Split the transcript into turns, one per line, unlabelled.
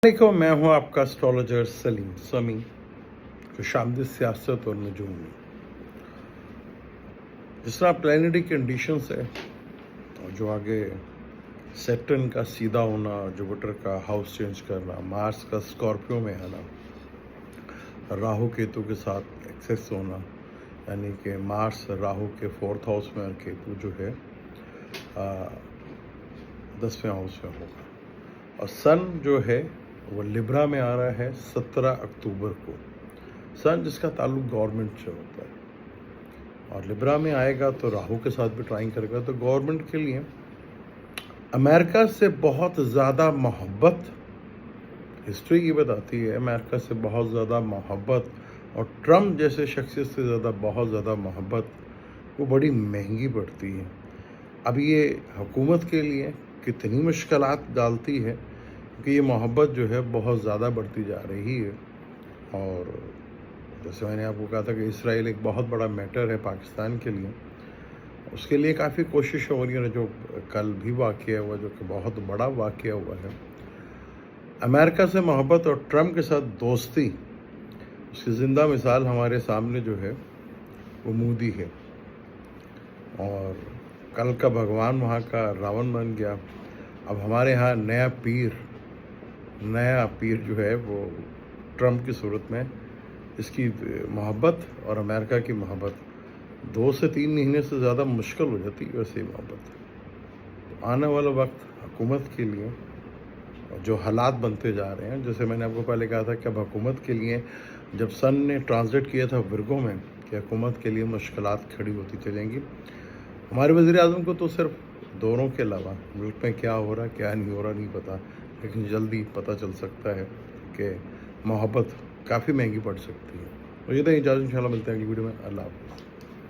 علیکم، میں ہوں آپ کا اسٹرالوجر سلیم سمی، خوشامدید سیاست اور نجوم میں۔ جس طرح پلانیٹری کنڈیشنز ہے اور جو آگے سیٹرن کا سیدھا ہونا، جوپیٹر کا ہاؤس چینج کرنا، مارس کا اسکارپیو میں آنا، راہو کیتو کے ساتھ ایکسیس ہونا، یعنی کہ مارس راہو کے 4th ہاؤس میں اور کیتو جو ہے 10ویں ہاؤس میں ہوگا، اور سن جو ہے وہ لبرا میں آ رہا ہے 17 اکتوبر کو۔ سن جس کا تعلق گورنمنٹ سے ہوتا ہے اور لبرا میں آئے گا تو راہو کے ساتھ بھی ٹرائنگ کرے گا، تو گورنمنٹ کے لیے امریکہ سے بہت زیادہ محبت، ہسٹری یہ بتاتی ہے امریکہ سے بہت زیادہ محبت اور ٹرمپ جیسے شخصیت سے زیادہ بہت زیادہ محبت وہ بڑی مہنگی پڑتی ہے۔ اب یہ حکومت کے لیے کتنی مشکلات ڈالتی ہے کہ یہ محبت جو ہے بہت زیادہ بڑھتی جا رہی ہے، اور جیسے میں نے آپ کو کہا تھا کہ اسرائیل ایک بہت بڑا میٹر ہے پاکستان کے لیے، اس کے لیے کافی کوشش ہو رہی ہے۔ جو کل بھی واقعہ ہوا جو کہ بہت بڑا واقعہ ہوا ہے، امریکہ سے محبت اور ٹرمپ کے ساتھ دوستی، اس کی زندہ مثال ہمارے سامنے جو ہے وہ مودی ہے، اور کل کا بھگوان وہاں کا راون بن گیا۔ اب ہمارے ہاں نیا پیر جو ہے وہ ٹرمپ کی صورت میں، اس کی محبت اور امریکہ کی محبت 2 سے 3 مہینے سے زیادہ مشکل ہو جاتی ہے ویسے محبت۔ تو آنے والا وقت حکومت کے لیے جو حالات بنتے جا رہے ہیں، جیسے میں نے آپ کو پہلے کہا تھا کہ اب حکومت کے لیے جب سن نے ٹرانزٹ کیا تھا ورگو میں کہ حکومت کے لیے مشکلات کھڑی ہوتی چلیں گی، ہمارے وزیر اعظم کو تو صرف دوروں کے علاوہ ملک میں کیا ہو رہا کیا نہیں ہو رہا نہیں پتہ، لیکن جلدی پتہ چل سکتا ہے کہ محبت کافی مہنگی پڑ سکتی ہے۔ تو یہ تو اجازت، انشاءاللہ ملتے ہیں اگلی ویڈیو میں۔ اللہ حافظ۔